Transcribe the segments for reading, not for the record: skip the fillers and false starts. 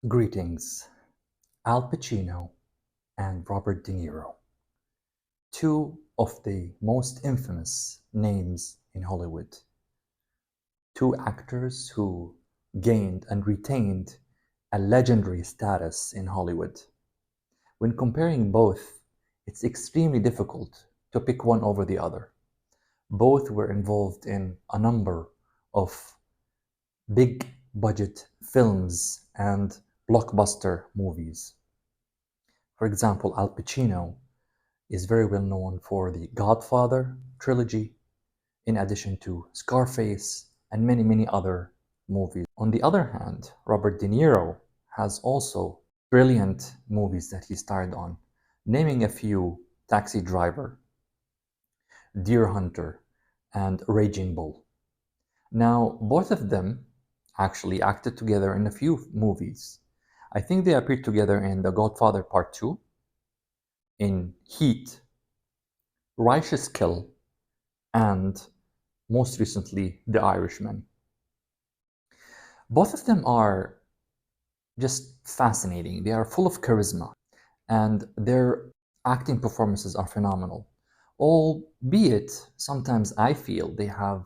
Greetings, Al Pacino and Robert De Niro, two of the most infamous names in Hollywood, two actors who gained and retained a legendary status in Hollywood. When comparing both, it's extremely difficult to pick one over the other. Both were involved in a number of big budget films and blockbuster movies. For example, Al Pacino is very well known for the Godfather trilogy, in addition to Scarface and many, many other movies. On the other hand, Robert De Niro has also brilliant movies that he starred on, naming a few: Taxi Driver, Deer Hunter, and Raging Bull. Now, both of them actually acted together in a few movies. I think they appeared together in The Godfather Part 2, in Heat, Righteous Kill, and most recently, The Irishman. Both of them are just fascinating. They are full of charisma, and their acting performances are phenomenal. Albeit, sometimes I feel they have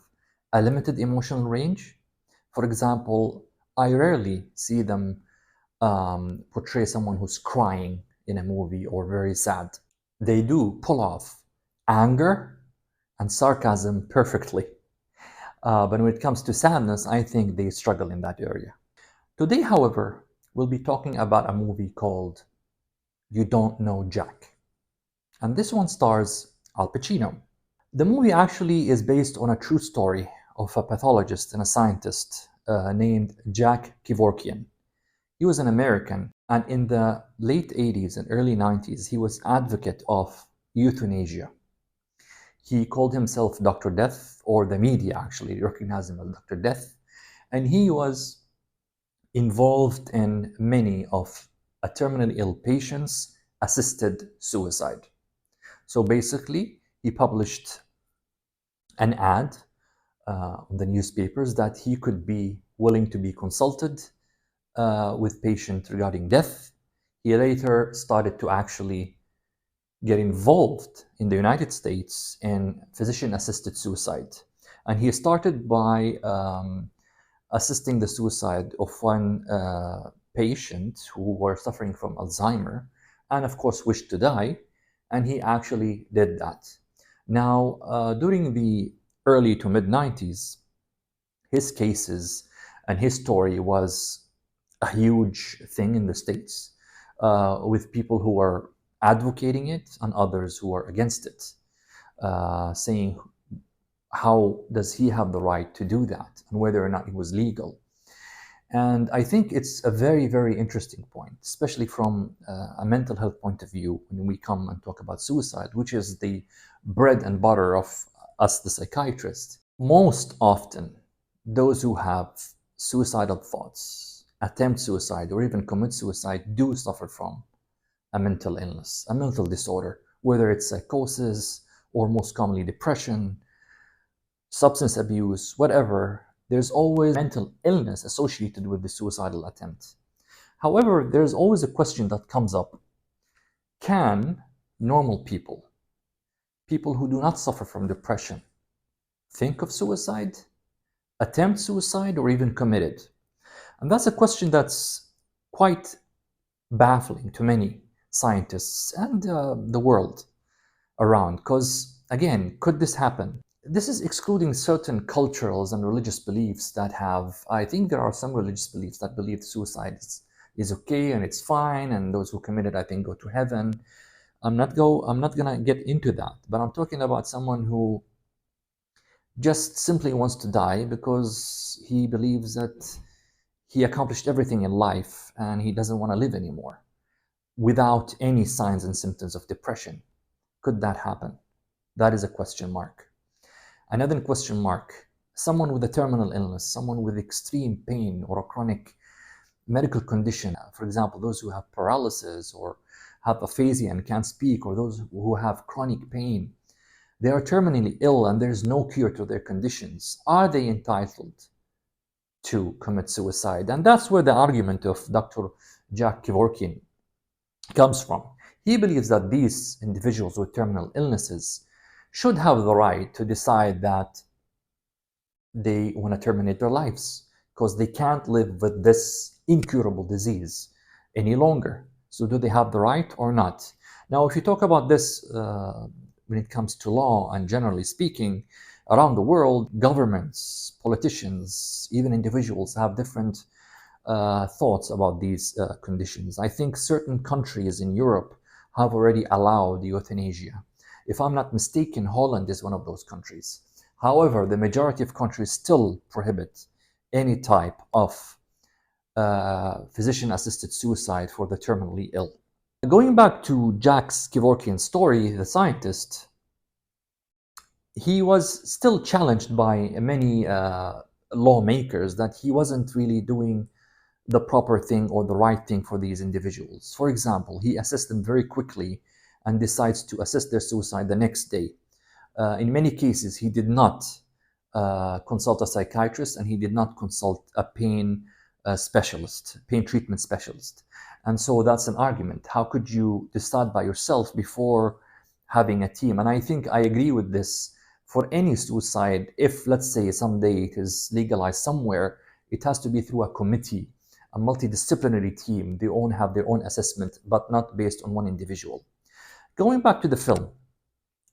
a limited emotional range. For example, I rarely see them portray someone who's crying in a movie or very sad. They do pull off anger and sarcasm perfectly. But when it comes to sadness, I think they struggle in that area. Today, however, we'll be talking about a movie called You Don't Know Jack. And this one stars Al Pacino. The movie actually is based on a true story of a pathologist and a scientist named Jack Kevorkian. He was an American, and in the late 80s and early 90s, he was advocate of euthanasia. He called himself Dr. Death, or the media actually recognized him as Dr. Death, and he was involved in many of a terminally ill patient's assisted suicide. So basically, he published an ad on the newspapers that he could be willing to be consulted with patient regarding death. He later started to actually get involved in the United States in physician-assisted suicide. And he started by assisting the suicide of one patient who were suffering from Alzheimer and of course wished to die, and he actually did that. Now, during the early to mid-90s, his cases and his story was a huge thing in the States, with people who were advocating it and others who were against it, saying, how does he have the right to do that, and whether or not it was legal. And I think it's a very, very interesting point, especially from a mental health point of view, when we come and talk about suicide, which is the bread and butter of us, the psychiatrists. Most often, those who have suicidal thoughts, attempt suicide, or even commit suicide do suffer from a mental illness, a mental disorder, whether it's psychosis or most commonly depression, substance abuse, whatever. There's always mental illness associated with the suicidal attempt. However, there's always a question that comes up. Can normal people, people who do not suffer from depression, think of suicide, attempt suicide, or even commit it? And that's a question that's quite baffling to many scientists and the world around, because again, could this happen? This is excluding certain cultural and religious beliefs that have, I think there are some religious beliefs that believe suicide is okay and it's fine, and those who commit it, I think, go to heaven. I'm not gonna get into that, but I'm talking about someone who just simply wants to die because he believes that he accomplished everything in life and he doesn't want to live anymore, without any signs and symptoms of depression. Could that happen? That is a question mark. Another question mark: someone with a terminal illness, someone with extreme pain or a chronic medical condition, for example, those who have paralysis or have aphasia and can't speak, or those who have chronic pain, they are terminally ill and there's no cure to their conditions. Are they entitled to commit suicide. And that's where the argument of Dr. Jack Kevorkian comes from. He believes that these individuals with terminal illnesses should have the right to decide that they want to terminate their lives because they can't live with this incurable disease any longer. So, do they have the right or not? Now, if you talk about this when it comes to law and generally speaking, around the world, governments, politicians, even individuals have different thoughts about these conditions. I think certain countries in Europe have already allowed euthanasia. If I'm not mistaken, Holland is one of those countries. However, the majority of countries still prohibit any type of physician-assisted suicide for the terminally ill. Going back to Jack Kevorkian's story, the scientist, he was still challenged by many lawmakers that he wasn't really doing the proper thing or the right thing for these individuals. For example, he assessed them very quickly and decides to assist their suicide the next day. In many cases, he did not consult a psychiatrist and he did not consult a pain specialist, pain treatment specialist. And so that's an argument. How could you decide by yourself before having a team? And I think I agree with this. For any suicide, if let's say someday it is legalized somewhere, it has to be through a committee, a multidisciplinary team. They all have their own assessment, but not based on one individual. Going back to the film,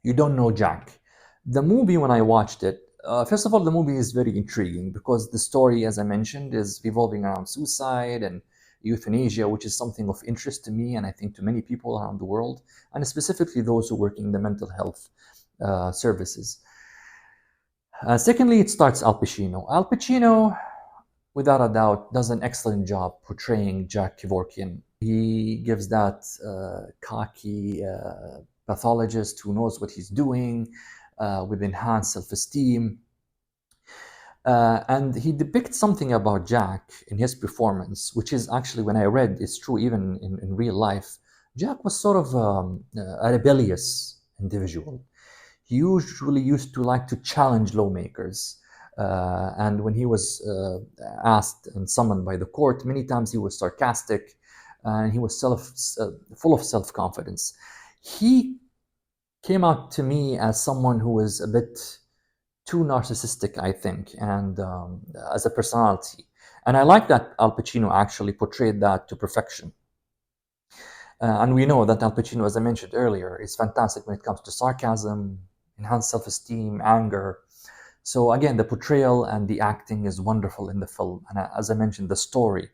You Don't Know Jack. The movie, when I watched it, first of all, the movie is very intriguing because the story, as I mentioned, is revolving around suicide and euthanasia, which is something of interest to me and I think to many people around the world, and specifically those who work in the mental health services. Secondly, it starts Al Pacino. Al Pacino, without a doubt, does an excellent job portraying Jack Kevorkian. He gives that cocky pathologist who knows what he's doing with enhanced self-esteem. And he depicts something about Jack in his performance, which is actually, when I read, it's true even in real life. Jack was sort of a rebellious individual. He usually used to like to challenge lawmakers. And when he was asked and summoned by the court, many times he was sarcastic and he was full of self-confidence. He came out to me as someone who was a bit too narcissistic, I think, and as a personality. And I like that Al Pacino actually portrayed that to perfection. And we know that Al Pacino, as I mentioned earlier, is fantastic when it comes to sarcasm, enhanced self-esteem, anger. So again, the portrayal and the acting is wonderful in the film. And as I mentioned, the story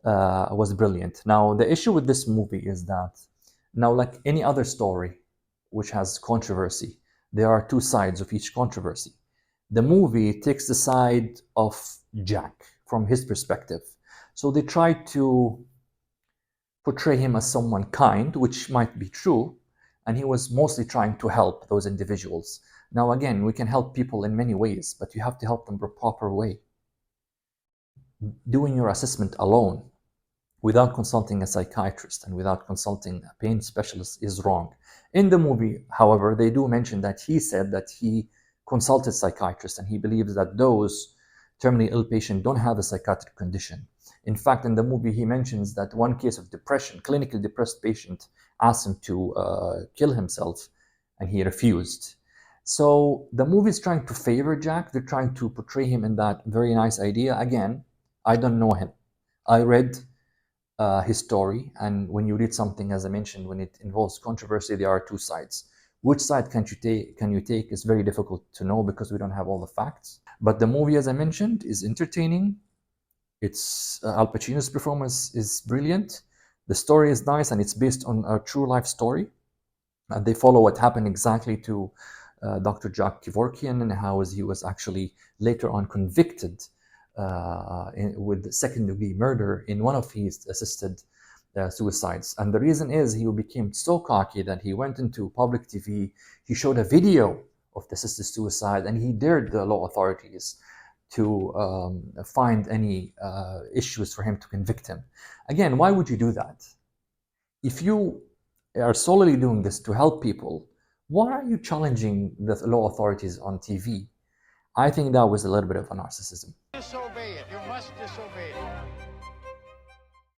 was brilliant. Now, the issue with this movie is that, now, like any other story which has controversy, there are two sides of each controversy. The movie takes the side of Jack from his perspective. So they try to portray him as someone kind, which might be true, and he was mostly trying to help those individuals. Now, again, we can help people in many ways, but you have to help them the proper way. Doing your assessment alone without consulting a psychiatrist and without consulting a pain specialist is wrong. In the movie, however, they do mention that he said that he consulted psychiatrists and he believes that those terminally ill patients don't have a psychiatric condition. In fact, in the movie, he mentions that one case of depression, clinically depressed patient, asked him to kill himself and he refused. So the movie is trying to favor Jack. They're trying to portray him in that very nice idea. Again, I don't know him. I read his story, and when you read something, as I mentioned, when it involves controversy, there are two sides. Which side can you take is very difficult to know because we don't have all the facts. But the movie, as I mentioned, is entertaining. It's Al Pacino's performance is brilliant. The story is nice, and it's based on a true life story. And they follow what happened exactly to Dr. Jack Kevorkian and how he was actually later on convicted with second-degree murder in one of his assisted suicides. And the reason is he became so cocky that he went into public TV, he showed a video of the assisted suicide, and he dared the law authorities to find any issues for him to convict him. Again, why would you do that? If you are solely doing this to help people, why are you challenging the law authorities on TV? I think that was a little bit of a narcissism. Disobey it. You must disobey.